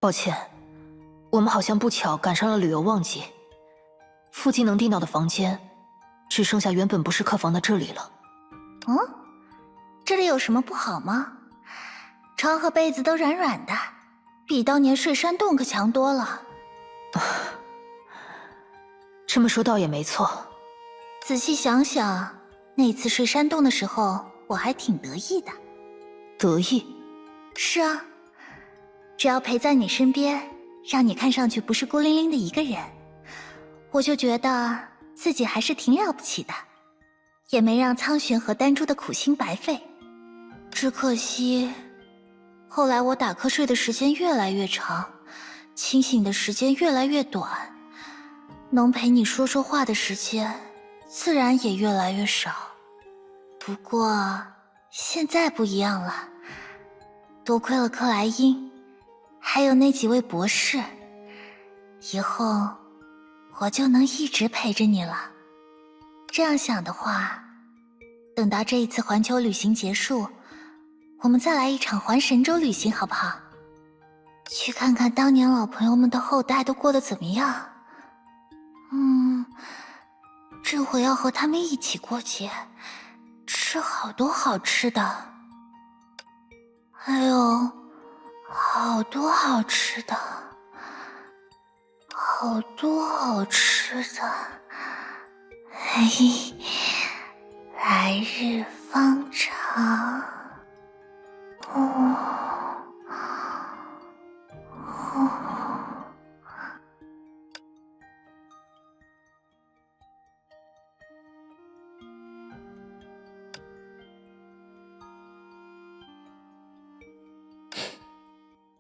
抱歉，我们好像不巧赶上了旅游旺季，附近能订到的房间只剩下原本不是客房的这里了。嗯，这里有什么不好吗？床和被子都软软的，比当年睡山洞可强多了。这么说倒也没错。仔细想想，那次睡山洞的时候，我还挺得意的。得意？是啊，只要陪在你身边，让你看上去不是孤零零的一个人，我就觉得自己还是挺了不起的，也没让苍玄和丹珠的苦心白费。只可惜，后来我打瞌睡的时间越来越长，清醒的时间越来越短，能陪你说说话的时间自然也越来越少。不过现在不一样了，多亏了克莱因，还有那几位博士，以后我就能一直陪着你了。这样想的话，等到这一次环球旅行结束，我们再来一场环神州旅行好不好？去看看当年老朋友们的后代都过得怎么样。这回要和他们一起过节，吃好多好吃的，还有好多好吃的，好多好吃的。嘿，来日方长。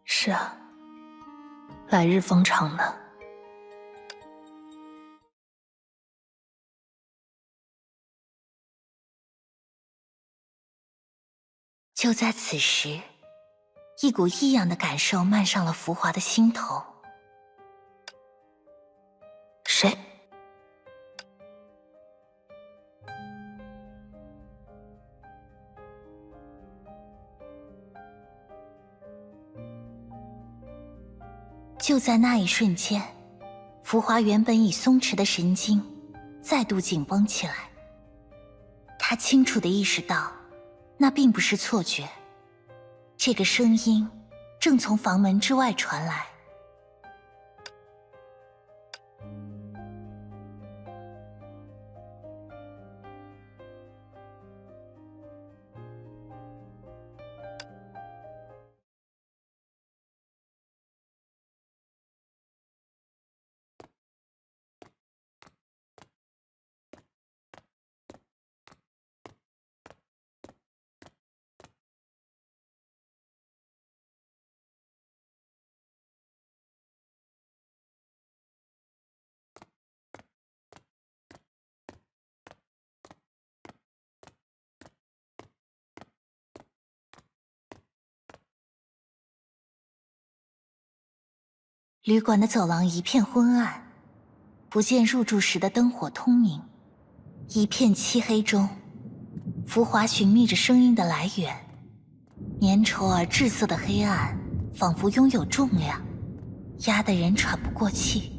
是啊，来日方长呢。就在此时，一股异样的感受漫上了浮华的心头。谁？就在那一瞬间，浮华原本已松弛的神经再度紧绷起来。他清楚地意识到，那并不是错觉，这个声音正从房门之外传来。旅馆的走廊一片昏暗，不见入住时的灯火通明。一片漆黑中，浮华寻觅着声音的来源。粘稠而滞涩的黑暗仿佛拥有重量，压得人喘不过气。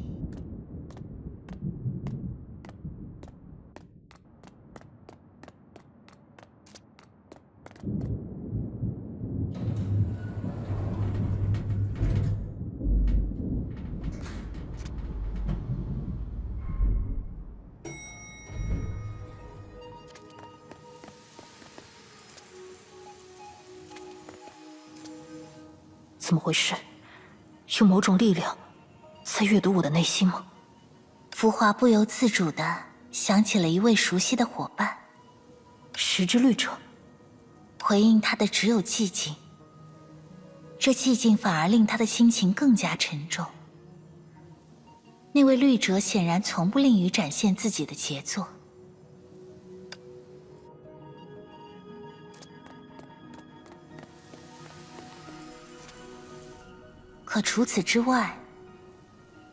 怎么回事？有某种力量在阅读我的内心吗？浮华不由自主地想起了一位熟悉的伙伴，时之律者。回应他的只有寂静，这寂静反而令他的心情更加沉重。那位律者显然从不吝于展现自己的杰作。可除此之外，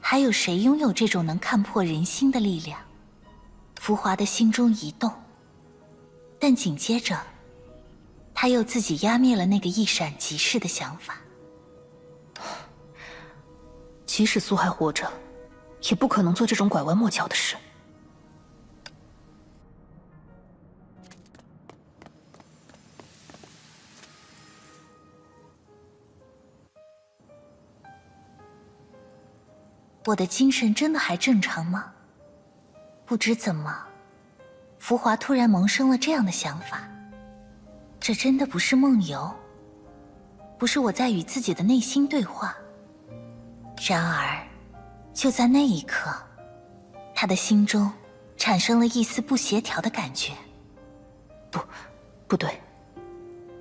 还有谁拥有这种能看破人心的力量？浮华的心中一动，但紧接着他又自己压灭了那个一闪即逝的想法。即使苏还活着，也不可能做这种拐弯抹角的事。我的精神真的还正常吗？不知怎么，浮华突然萌生了这样的想法。这真的不是梦游，不是我在与自己的内心对话。然而，就在那一刻，他的心中产生了一丝不协调的感觉。不对，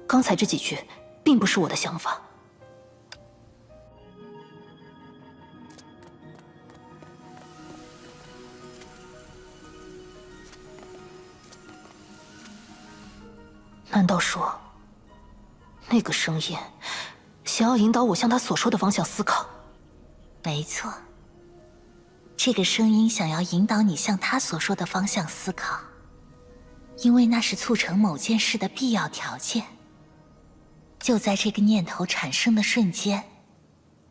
刚才这几句并不是我的想法。难道说，那个声音想要引导我向他所说的方向思考？没错，这个声音想要引导你向他所说的方向思考，因为那是促成某件事的必要条件。就在这个念头产生的瞬间，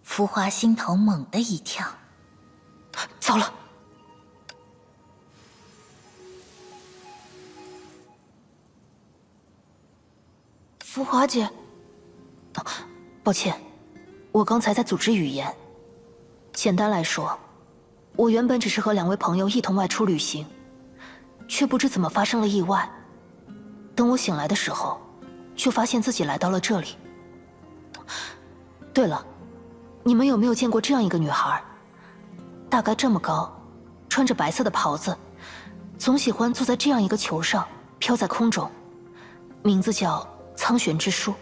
浮华心头猛地一跳。糟了！浮华姐，抱歉，我刚才在组织语言。简单来说，我原本只是和2位朋友一同外出旅行，却不知怎么发生了意外。等我醒来的时候，就发现自己来到了这里。对了，你们有没有见过这样一个女孩？大概这么高，穿着白色的袍子，总喜欢坐在这样一个球上，飘在空中，名字叫苍玄之书。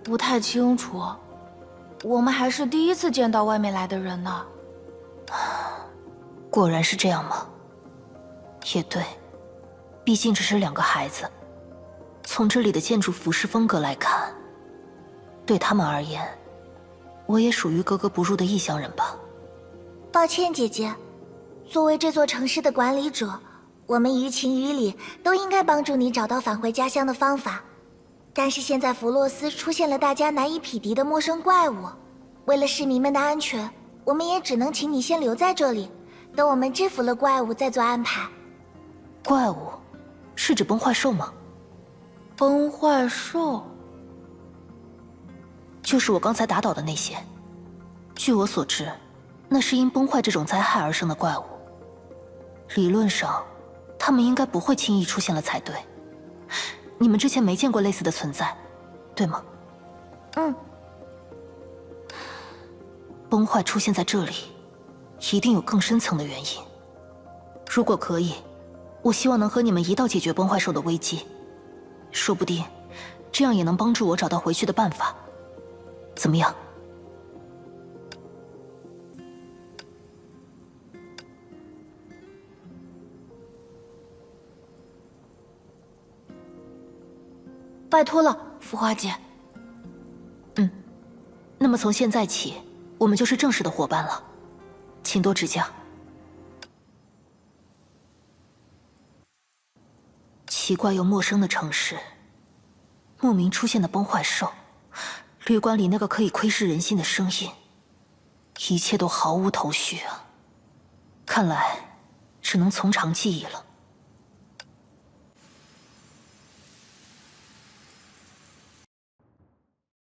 不太清楚，我们还是第一次见到外面来的人呢。果然是这样吗？也对，毕竟只是2个孩子。从这里的建筑服饰风格来看，对他们而言，我也属于格格不入的异乡人吧。抱歉，姐姐，作为这座城市的管理者，我们于情于理都应该帮助你找到返回家乡的方法。但是现在弗洛斯出现了大家难以匹敌的陌生怪物，为了市民们的安全，我们也只能请你先留在这里，等我们制服了怪物再做安排。怪物是指崩坏兽吗？崩坏兽就是我刚才打倒的那些。据我所知，那是因崩坏这种灾害而生的怪物。理论上，他们应该不会轻易出现了才对。你们之前没见过类似的存在，对吗？嗯。崩坏出现在这里，一定有更深层的原因。如果可以，我希望能和你们一道解决崩坏兽的危机。说不定，这样也能帮助我找到回去的办法。怎么样？拜托了，浮华姐。那么从现在起，我们就是正式的伙伴了，请多指教。奇怪又陌生的城市，莫名出现的崩坏兽，旅馆里那个可以窥视人心的声音，一切都毫无头绪啊！看来只能从长计议了。